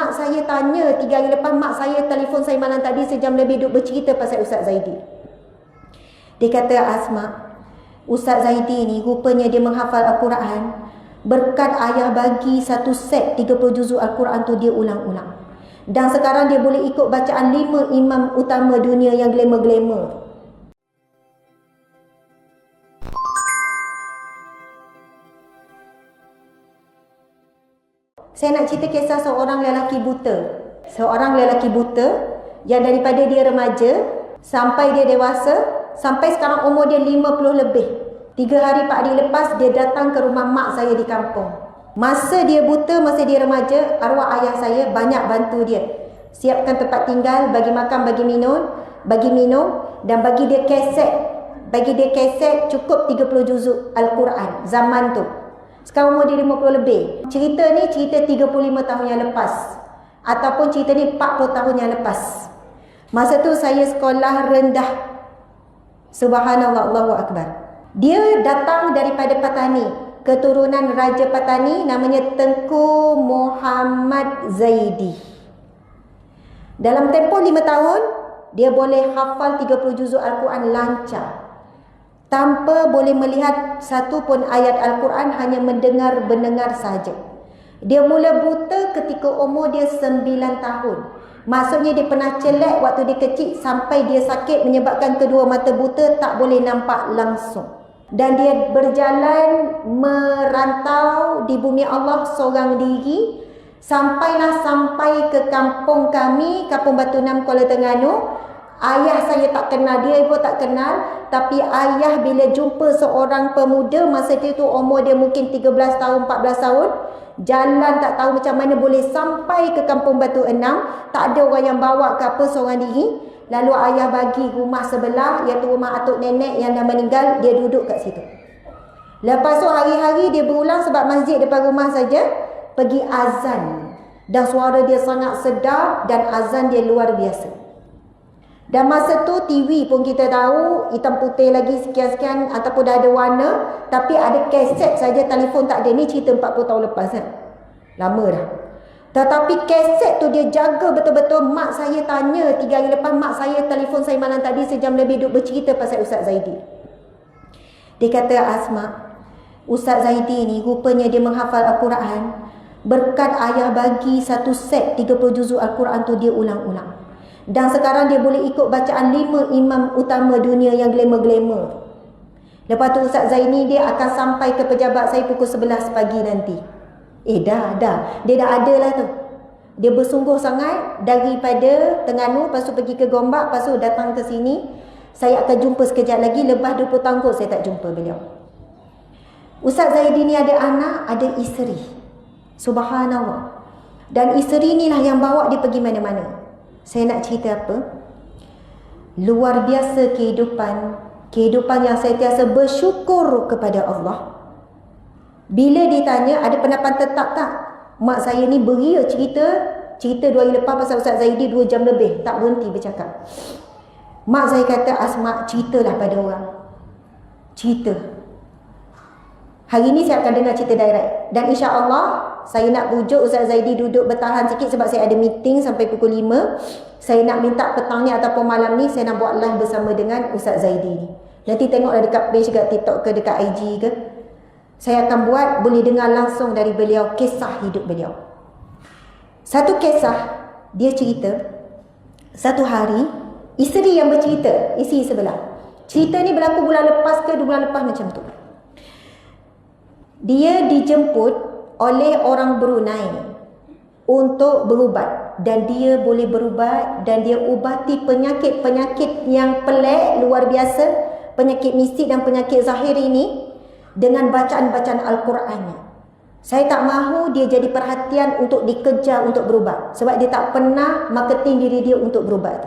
mak saya tanya 3 hari lepas, mak saya telefon saya malam tadi sejam lebih duduk bercerita pasal Ustaz Zaidi. Dia kata, Asma, Ustaz Zaidi ni rupanya dia menghafal Al-Quran. Berkat ayah bagi satu set 30 juzuk Al-Quran tu dia ulang-ulang. Dan sekarang dia boleh ikut bacaan 5 imam utama dunia yang glamour-glamour. Saya nak cerita kisah seorang lelaki buta. Seorang lelaki buta yang daripada dia remaja sampai dia dewasa, sampai sekarang umur dia 50 lebih. 3 hari 4 hari lepas dia datang ke rumah mak saya di kampung. Masa dia buta, masa dia remaja, arwah ayah saya banyak bantu dia. Siapkan tempat tinggal, bagi makan, bagi minum dan bagi dia kaset. Bagi dia kaset cukup 30 juzuk Al-Quran zaman tu. Sekarang umur dia 50 lebih. Cerita ni cerita 35 tahun yang lepas. Ataupun cerita ni 40 tahun yang lepas. Masa tu saya sekolah rendah. Subhanallah, Allahu Akbar. Dia datang daripada Patani. Keturunan Raja Patani, namanya Tengku Muhammad Zaidi. Dalam tempoh 5 tahun, dia boleh hafal 30 juzuk Al-Quran lancar. Tanpa boleh melihat satu pun ayat Al-Quran, hanya mendengar sahaja. Dia mula buta ketika umur dia 9 tahun. Maksudnya dia pernah celak waktu dia kecil sampai dia sakit menyebabkan kedua mata buta, tak boleh nampak langsung. Dan dia berjalan merantau di bumi Allah seorang diri. Sampai ke kampung kami, Kampung Batu Enam, Kuala Terengganu. Ayah saya tak kenal, dia ibu tak kenal. Tapi ayah bila jumpa seorang pemuda, masa dia tu umur dia mungkin 13 tahun, 14 tahun. Jalan tak tahu macam mana boleh sampai ke Kampung Batu Enam. Tak ada orang yang bawa ke apa, seorang diri. Lalu ayah bagi rumah sebelah, iaitu rumah atuk nenek yang dah meninggal, dia duduk kat situ. Lepas tu hari-hari dia berulang sebab masjid depan rumah saja, pergi azan. Dan suara dia sangat sedap dan azan dia luar biasa. Dan masa tu TV pun kita tahu hitam putih lagi sekian-sekian ataupun dah ada warna, tapi ada kaset saja, telefon tak ada. Ni cerita 40 tahun lepas kan. Lama dah. Tetapi kaset tu dia jaga betul-betul. Mak saya tanya 3 hari lepas, mak saya telefon saya malam tadi sejam lebih duduk bercerita pasal Ustaz Zaidi. Dia kata, Asma, Ustaz Zaidi ni rupanya dia menghafal Al-Quran. Berkat ayah bagi satu set 30 juzuk Al-Quran tu dia ulang-ulang. Dan sekarang dia boleh ikut bacaan 5 imam utama dunia yang glamour-glamour. Lepas tu Ustaz Zaini dia akan sampai ke pejabat saya pukul 11 pagi nanti. Dah. Dia dah ada lah tu. Dia bersungguh sangat daripada Terengganu, lepas tu pergi ke Gombak, lepas tu datang ke sini. Saya akan jumpa sekejap lagi, lepas 20 tahun kot saya tak jumpa beliau. Ustaz Zaidi ni ada anak, ada isteri. Subhanallah. Dan isteri ni lah yang bawa dia pergi mana-mana. Saya nak cerita apa? Luar biasa kehidupan yang saya tiasa bersyukur kepada Allah. Bila ditanya ada pendapat tetap tak? Mak saya ni beria cerita 2 hari lepas pasal Ustaz Zaidi 2 jam lebih, tak berhenti bercakap. Mak saya kata, Asma, ceritalah pada orang. Cerita. Hari ni saya akan dengar cerita direct. Dan insya-Allah saya nak pujuk Ustaz Zaidi duduk bertahan sikit sebab saya ada meeting sampai pukul 5. Saya nak minta petang ni ataupun malam ni saya nak buat live bersama dengan Ustaz Zaidi ni. Nanti tengoklah dekat page, dekat TikTok ke, dekat IG ke. Saya akan buat, boleh dengar langsung dari beliau, kisah hidup beliau. Satu kisah, dia cerita, satu hari, isteri yang bercerita, isteri sebelah. Cerita ni berlaku bulan lepas ke 2 bulan lepas macam tu. Dia dijemput oleh orang Brunei untuk berubat. Dan dia boleh berubat dan dia ubati penyakit-penyakit yang pelik, luar biasa. Penyakit mistik dan penyakit zahir ini dengan bacaan-bacaan Al-Qurannya. Saya tak mahu dia jadi perhatian untuk dikejar untuk berubat. Sebab dia tak pernah marketing diri dia untuk berubat.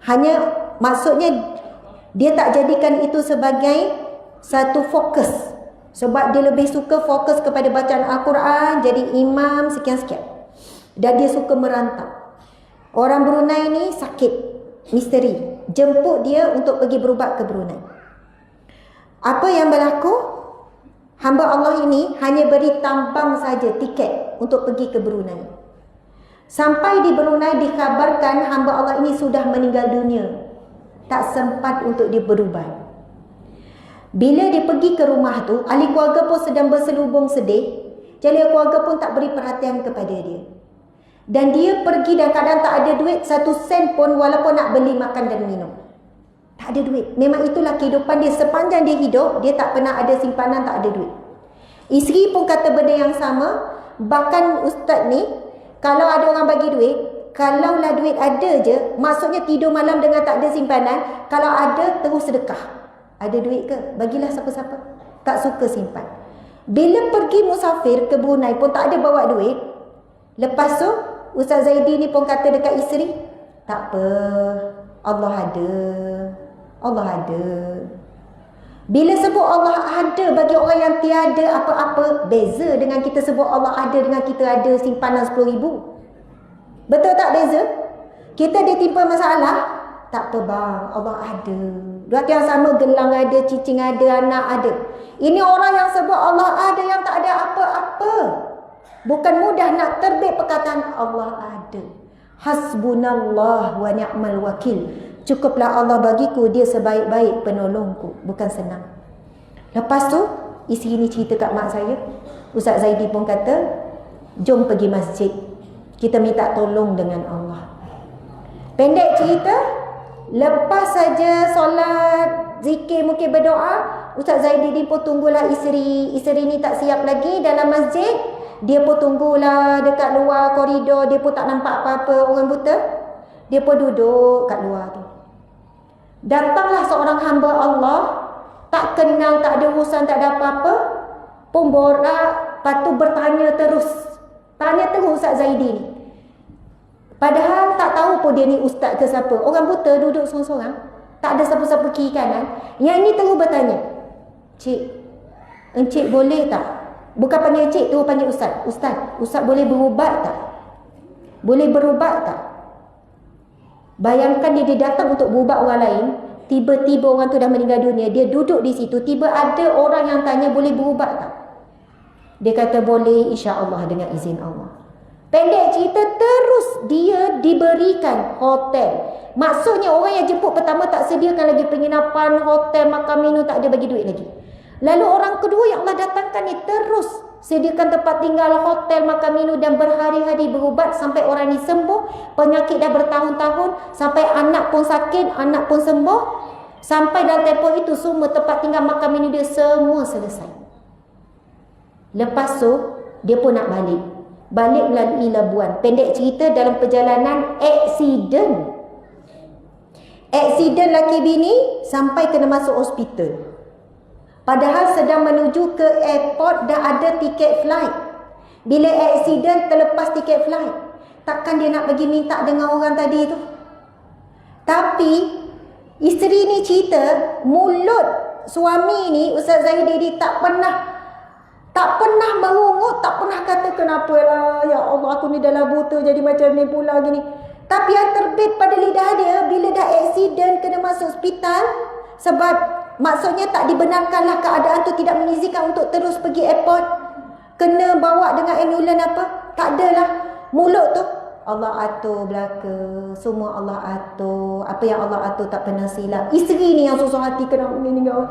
Hanya maksudnya dia tak jadikan itu sebagai satu fokus. Sebab dia lebih suka fokus kepada bacaan Al-Quran, jadi imam sekian-sekian. Dan dia suka merantau. Orang Brunei ni sakit, misteri. Jemput dia untuk pergi berubat ke Brunei. Apa yang berlaku? Hamba Allah ini hanya beri tambang saja tiket untuk pergi ke Brunei. Sampai di Brunei dikabarkan hamba Allah ini sudah meninggal dunia. Tak sempat untuk dia berubat. Bila dia pergi ke rumah tu, ahli keluarga pun sedang berselubung sedih. Jadi keluarga pun tak beri perhatian kepada dia. Dan dia pergi dan kadang tak ada duit 1 sen pun walaupun nak beli makan dan minum. Tak ada duit. Memang itulah kehidupan dia. Sepanjang dia hidup, dia tak pernah ada simpanan, tak ada duit. Isteri pun kata benda yang sama. Bahkan ustaz ni, kalau ada orang bagi duit, kalaulah duit ada je, maksudnya tidur malam dengan tak ada simpanan. Kalau ada, terus sedekah. Ada duit ke? Bagilah siapa-siapa. Tak suka simpan. Bila pergi musafir ke Brunei pun tak ada bawa duit. Lepas tu Ustaz Zaidi ni pun kata dekat isteri, tak apa, Allah ada. Allah ada. Bila sebut Allah ada bagi orang yang tiada apa-apa, beza dengan kita sebut Allah ada dengan kita ada simpanan 10,000. Betul tak beza? Kita ditimpa masalah, tak apa bang, Allah ada. Duit yang sama, gelang ada, cicing ada, anak ada. Ini orang yang sebut Allah ada yang tak ada apa-apa. Bukan mudah nak terbit perkataan Allah ada. Hasbunallah wa ni'mal wakil. Cukuplah Allah bagiku, dia sebaik-baik penolongku. Bukan senang. Lepas tu, isteri ni cerita kat mak saya. Ustaz Zaidi pun kata, jom pergi masjid. Kita minta tolong dengan Allah. Pendek cerita, lepas saja solat, zikir, mungkin berdoa, Ustaz Zaidi ni pun tunggulah isteri. Isteri ni tak siap lagi dalam masjid. Dia pun tunggulah dekat luar koridor. Dia pun tak nampak apa-apa, orang buta. Dia pun duduk kat luar tu. Datanglah seorang hamba Allah, tak kenal, tak ada urusan, tak ada apa-apa, pun borak, lepas tu bertanya terus. Tanya terus Ustaz Zaidi ni. Padahal tak tahu pun dia ni ustaz ke siapa. Orang buta duduk sorang-sorang, tak ada siapa-siapa kiri kanan. Yang ni terus bertanya, Cik, encik boleh tak? Bukan panggil cik, tu panggil ustaz. Ustaz boleh berubat tak? Boleh berubat tak? Bayangkan dia datang untuk berubat orang lain, tiba-tiba orang tu dah meninggal dunia, dia duduk di situ, tiba ada orang yang tanya boleh berubat tak? Dia kata boleh, insya-Allah, dengan izin Allah. Pendek cerita, terus dia diberikan hotel. Maksudnya orang yang jemput pertama tak sediakan lagi penginapan, hotel, makan minum, tak ada bagi duit lagi. Lalu orang kedua yang Allah datangkan ni terus sediakan tempat tinggal, hotel, makan minum dan berhari-hari berubat sampai orang ni sembuh. Penyakit dah bertahun-tahun, sampai anak pun sakit, anak pun sembuh. Sampai dalam tempoh itu semua tempat tinggal, makan minum dia semua selesai. Lepas tu dia pun nak balik. Balik melalui Labuan. Pendek cerita, dalam perjalanan aksiden. Aksiden laki bini sampai kena masuk hospital. Padahal sedang menuju ke airport, dah ada tiket flight. Bila aksiden, terlepas tiket flight. Takkan dia nak pergi minta dengan orang tadi tu? Tapi isteri ni cerita, mulut suami ni, Ustaz Zaidi ni tak pernah merungut, tak pernah kata kenapalah, ya Allah aku ni dah buta jadi macam ni pula gini. Tapi yang terbit pada lidah dia, bila dah aksiden kena masuk hospital, sebab maksudnya tak dibenarkanlah, keadaan tu tidak mengizinkan untuk terus pergi airport, kena bawa dengan ambulans apa, tak adalah. Mulut tu Allah atur belaka, semua Allah atur. Apa yang Allah atur tak pernah silap. Isteri ni yang susah hati kena meninggal,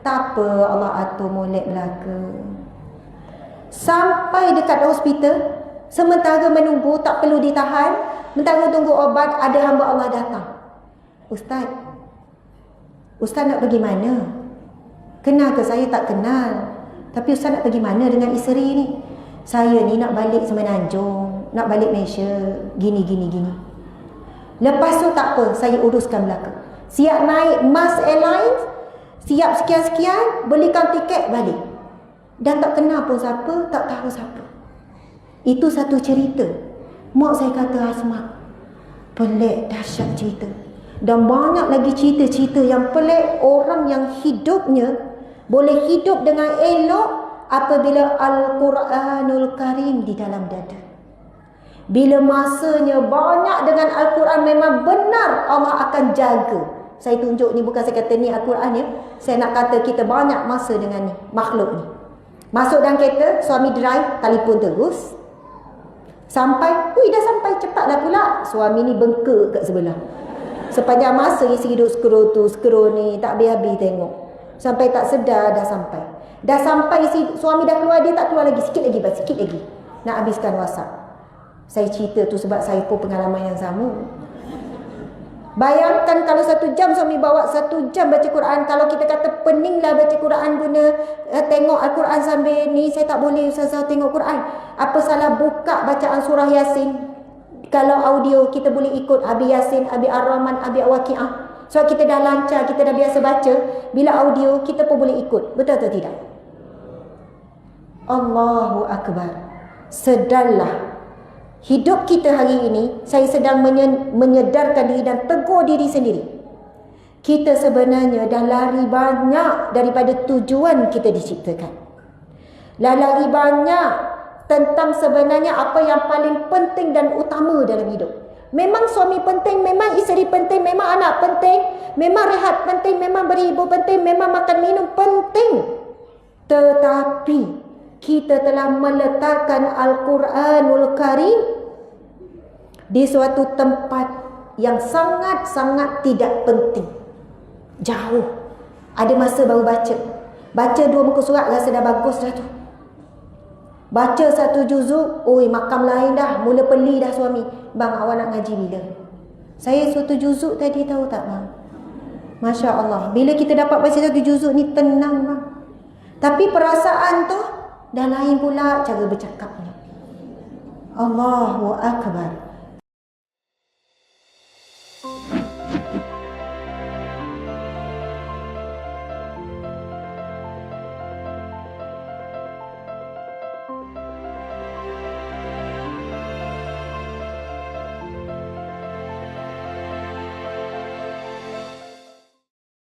tak apa, Allah atur molek belaka. Sampai dekat hospital, sementara menunggu, tak perlu ditahan, sementara tunggu obat, ada hamba Allah datang. Ustaz nak pergi mana? Kenal ke? Saya tak kenal. Tapi Ustaz nak pergi mana dengan isteri ni? Saya ni nak balik Semenanjung, nak balik Malaysia, gini. Lepas tu tak apa, saya uruskan belakang. Siap naik Mas Airlines, siap sekian-sekian, belikan tiket, balik. Dan tak kenal pun siapa, tak tahu siapa. Itu satu cerita. Mak saya kata, Asma, pelik, dahsyat cerita. Dan banyak lagi cerita-cerita yang pelik. Orang yang hidupnya boleh hidup dengan elok apabila Al-Quranul Karim di dalam dada. Bila masanya banyak dengan Al-Quran, memang benar Allah akan jaga. Saya tunjuk ni, bukan saya kata ni Al-Quran ya. Saya nak kata kita banyak masa dengan ni, makhluk ni. Masuk dalam kereta, suami drive, telefon terus. Sampai, dah sampai, cepatlah pula. Suami ni bengkak kat sebelah. Sepanjang masa isi hidup scroll tu, scroll ni, tak habis-habis tengok. Sampai tak sedar dah sampai. Dah sampai suami dah keluar, dia tak keluar lagi. Sikit lagi, sikit lagi. Nak habiskan WhatsApp. Saya cerita tu sebab saya pun pengalaman yang sama. Bayangkan kalau 1 jam suami bawa 1 jam baca Quran. Kalau kita kata peninglah baca Quran guna tengok Al-Quran sambil ni, saya tak boleh Ustazah tengok Quran. Apa salah buka bacaan surah Yasin? Kalau audio kita boleh ikut Abi Yasin, Abi Ar-Rahman, Abi Al-Waqi'ah. Sebab kita dah lancar, kita dah biasa baca. Bila audio kita pun boleh ikut. Betul atau tidak? Allahu Akbar. Sedarlah. Hidup kita hari ini, saya sedang menyedarkan diri dan tegur diri sendiri. Kita sebenarnya dah lari banyak daripada tujuan kita diciptakan. Dah lari banyak tentang sebenarnya apa yang paling penting dan utama dalam hidup. Memang suami penting, memang isteri penting, memang anak penting, memang rehat penting, memang berhibur penting, memang makan minum penting. Tetapi kita telah meletakkan Al-Quranul Karim di suatu tempat yang sangat-sangat tidak penting. Jauh. Ada masa baru baca. Baca 2 muka surat rasa dah bagus dah tu. Baca 1 juzuk, makam lain dah, mula peli dah suami. Bang, awak nak ngaji bila? Saya 1 juzuk tadi, tahu tak bang? Masya Allah. Bila kita dapat baca 1 juzuk ni tenang bang. Tapi perasaan tu dah lain pula cara bercakapnya. Allahu Akbar.